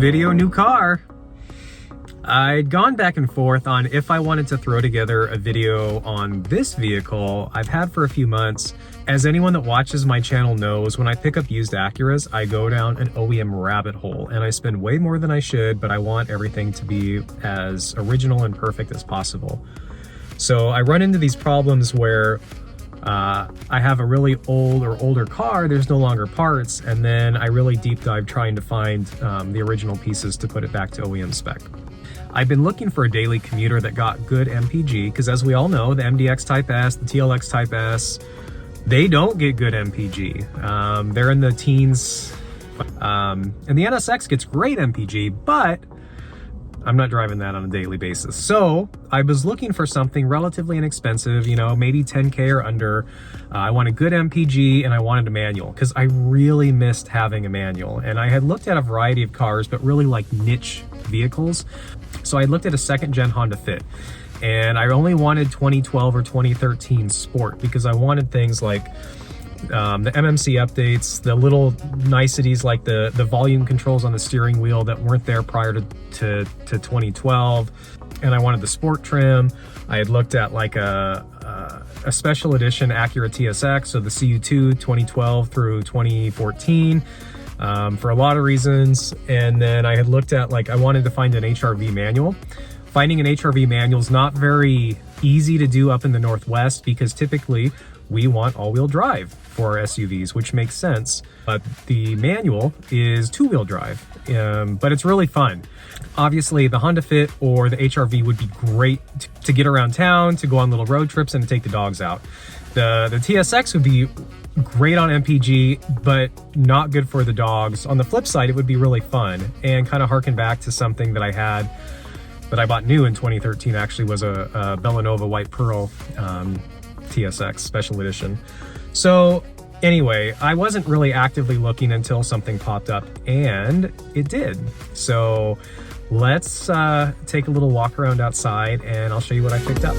video, new car. I'd gone back and forth on if I wanted to throw together a video on this vehicle I've had for a few months. As anyone that watches my channel knows, when I pick up used Acuras, I go down an OEM rabbit hole and I spend way more than I should, but I want everything to be as original and perfect as possible. So I run into these problems where I have a really old or older car, there's no longer parts, and then I really deep dive trying to find the original pieces to put it back to OEM spec. I've been looking for a daily commuter that got good MPG, because as we all know, the MDX Type S, the TLX Type S, they don't get good MPG. They're in the teens, and the NSX gets great MPG, but I'm not driving that on a daily basis. So I was looking for something relatively inexpensive, you know, maybe 10K or under. I wanted good MPG and I wanted a manual because I really missed having a manual. And I had looked at a variety of cars, but really like niche vehicles. So I looked at a second gen Honda Fit, and I only wanted 2012 or 2013 Sport because I wanted things like the MMC updates, the little niceties like the volume controls on the steering wheel that weren't there prior to 2012, and I wanted the sport trim. I had looked at like a special edition Acura TSX, so the CU2 2012 through 2014, for a lot of reasons. And then I had looked at, like, I wanted to find an HRV manual. Finding an HRV manual is not very easy to do up in the Northwest because typically we want all-wheel drive for our SUVs, which makes sense. But the manual is two-wheel drive, but it's really fun. Obviously, the Honda Fit or the HRV would be great to get around town, to go on little road trips, and to take the dogs out. The TSX would be great on MPG, but not good for the dogs. On the flip side, it would be really fun and kind of harken back to something that I had that I bought new in 2013, actually, was a Bellanova White Pearl TSX Special Edition. So anyway, I wasn't really actively looking until something popped up, and it did. So let's take a little walk around outside and I'll show you what I picked up.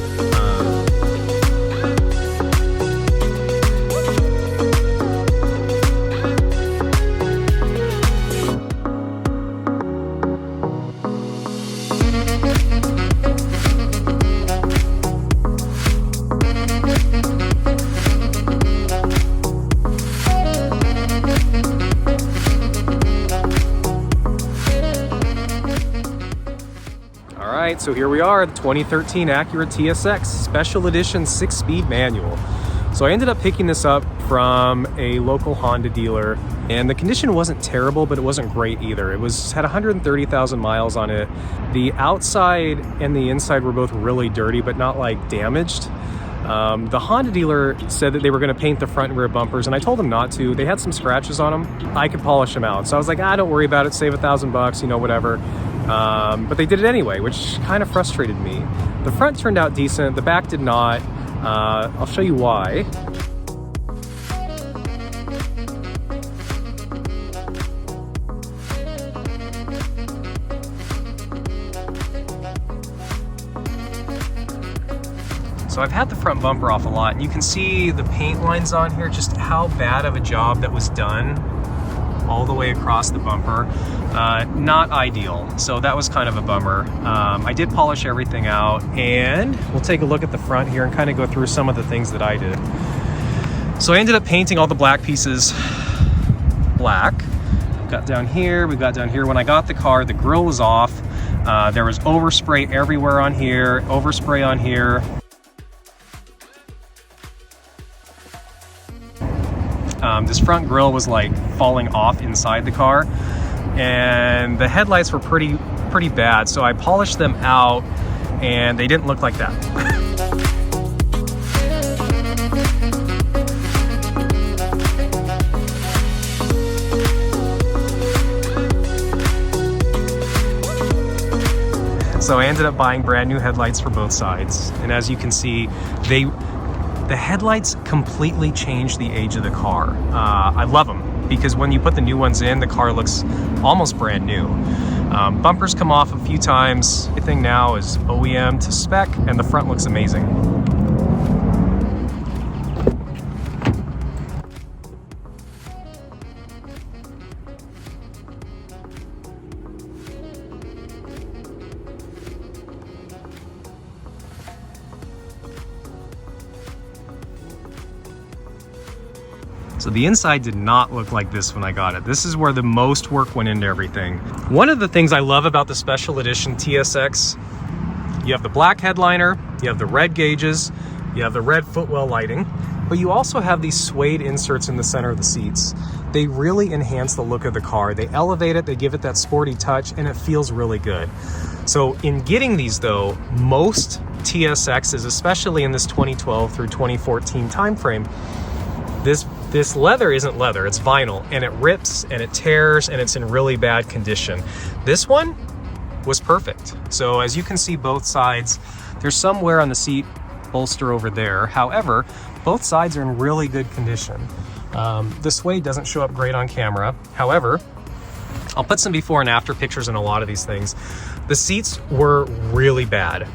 So here we are, the 2013 Acura TSX Special Edition 6-speed manual. So I ended up picking this up from a local Honda dealer, and the condition wasn't terrible, but it wasn't great either. It had 130,000 miles on it. The outside and the inside were both really dirty, but not like damaged. The Honda dealer said that they were going to paint the front and rear bumpers, and I told them not to. They had some scratches on them. I could polish them out. So I was like, don't worry about it, save $1,000, you know, whatever. But they did it anyway, which kind of frustrated me. The front turned out decent, the back did not. I'll show you why. So I've had the front bumper off a lot, and you can see the paint lines on here, just how bad of a job that was done all the way across the bumper. Not ideal, so that was kind of a bummer. I did polish everything out, and we'll take a look at the front here and kind of go through some of the things that I did. So I ended up painting all the black pieces black. We got down here. When I got the car, the grille was off. There was overspray everywhere on here, overspray on here. This front grille was like falling off inside the car, and the headlights were pretty bad, so I polished them out and they didn't look like that. So I ended up buying brand new headlights for both sides, and as you can see, the headlights completely changed the age of the car. I love them because when you put the new ones in, the car looks almost brand new. Bumpers come off a few times. Everything now is OEM to spec, and the front looks amazing. So the inside did not look like this when I got it. This is where the most work went into everything. One of the things I love about the Special Edition TSX, you have the black headliner, you have the red gauges, you have the red footwell lighting, but you also have these suede inserts in the center of the seats. They really enhance the look of the car. They elevate it, they give it that sporty touch, and it feels really good. So in getting these though, most TSXs, especially in this 2012 through 2014 timeframe, this leather isn't leather, it's vinyl, and it rips and it tears and it's in really bad condition. This one was perfect. So as you can see both sides, there's some wear on the seat bolster over there. However, both sides are in really good condition. The suede doesn't show up great on camera. However, I'll put some before and after pictures in a lot of these things. The seats were really bad.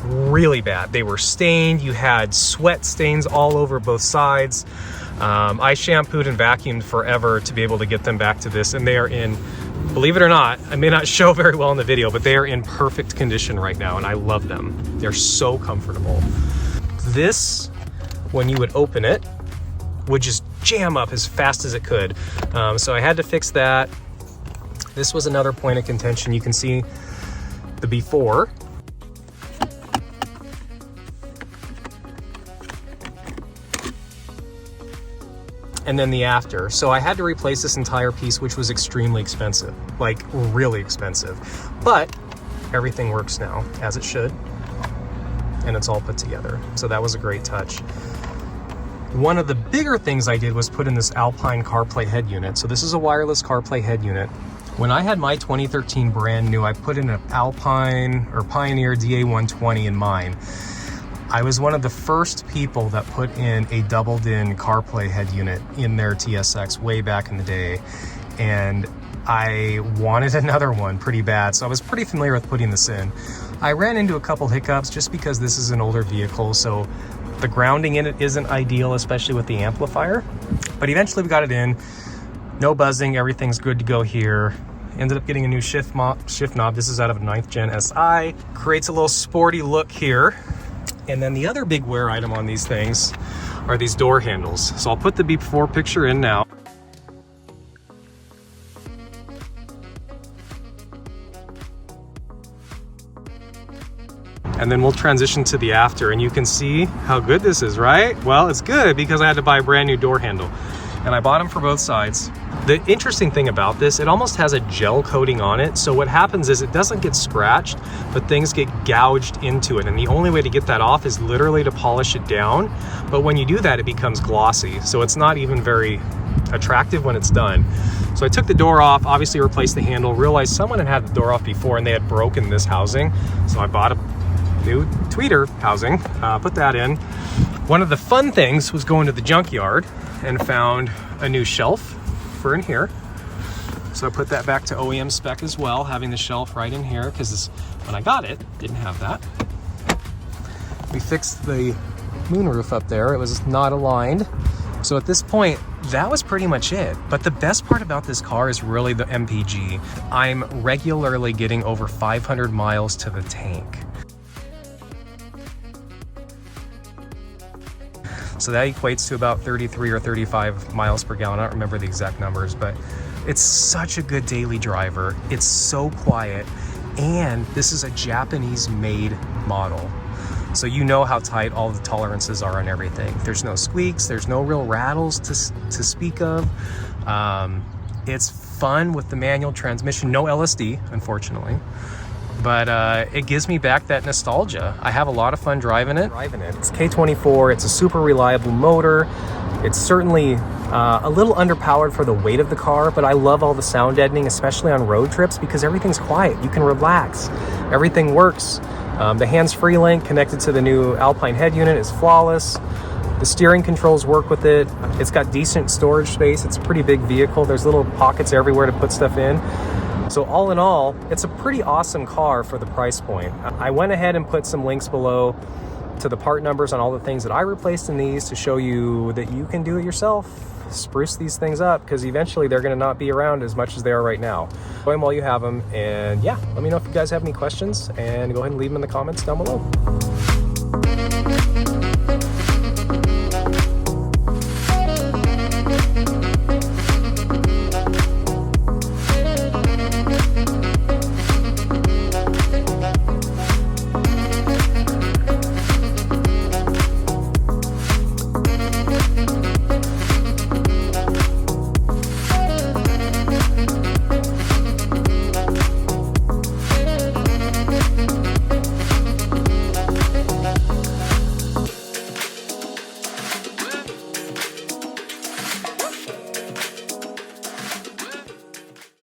Really bad. They were stained. You had sweat stains all over both sides. I shampooed and vacuumed forever to be able to get them back to this, and they are in, believe it or not, I may not show very well in the video, but they are in perfect condition right now, and I love them. They're so comfortable. This, when you would open it, would just jam up as fast as it could. So I had to fix that. This was another point of contention. You can see the before. And then the after. So I had to replace this entire piece, which was extremely expensive, like really expensive. But everything works now as it should, and it's all put together. So that was a great touch. One of the bigger things I did was put in this Alpine CarPlay head unit. So this is a wireless CarPlay head unit. When I had my 2013 brand new, I put in an Alpine or Pioneer DA120 in mine. I was one of the first people that put in a doubled-in CarPlay head unit in their TSX way back in the day, and I wanted another one pretty bad, so I was pretty familiar with putting this in. I ran into a couple hiccups just because this is an older vehicle, so the grounding in it isn't ideal, especially with the amplifier, but eventually we got it in. No buzzing, everything's good to go here. Ended up getting a new shift knob. This is out of a 9th gen SI. Creates a little sporty look here. And then the other big wear item on these things are these door handles. So I'll put the before picture in now. And then we'll transition to the after, and you can see how good this is, right? Well, it's good because I had to buy a brand new door handle, and I bought them for both sides. The interesting thing about this, it almost has a gel coating on it. So what happens is it doesn't get scratched, but things get gouged into it. And the only way to get that off is literally to polish it down. But when you do that, it becomes glossy. So it's not even very attractive when it's done. So I took the door off, obviously replaced the handle, realized someone had had the door off before and they had broken this housing. So I bought a new tweeter housing, put that in. One of the fun things was going to the junkyard and found a new shelf for in here. So I put that back to OEM spec as well, having the shelf right in here, because when I got it, didn't have that. We fixed the moonroof up there. It was not aligned. So at this point, that was pretty much it. But the best part about this car is really the MPG. I'm regularly getting over 500 miles to the tank. So that equates to about 33 or 35 miles per gallon. I don't remember the exact numbers, but it's such a good daily driver. It's so quiet, and this is a Japanese-made model. So you know how tight all the tolerances are on everything. There's no squeaks, there's no real rattles to speak of. It's fun with the manual transmission, no LSD, unfortunately. But it gives me back that nostalgia. I have a lot of fun driving it. It's K24, it's a super reliable motor. It's certainly a little underpowered for the weight of the car, but I love all the sound deadening, especially on road trips, because everything's quiet. You can relax, everything works. The hands-free link connected to the new Alpine head unit is flawless. The steering controls work with it. It's got decent storage space. It's a pretty big vehicle. There's little pockets everywhere to put stuff in. So all in all, it's a pretty awesome car for the price point. I went ahead and put some links below to the part numbers on all the things that I replaced in these to show you that you can do it yourself. Spruce these things up, because eventually they're going to not be around as much as they are right now. Enjoy them while you have them, and yeah, let me know if you guys have any questions, and go ahead and leave them in the comments down below.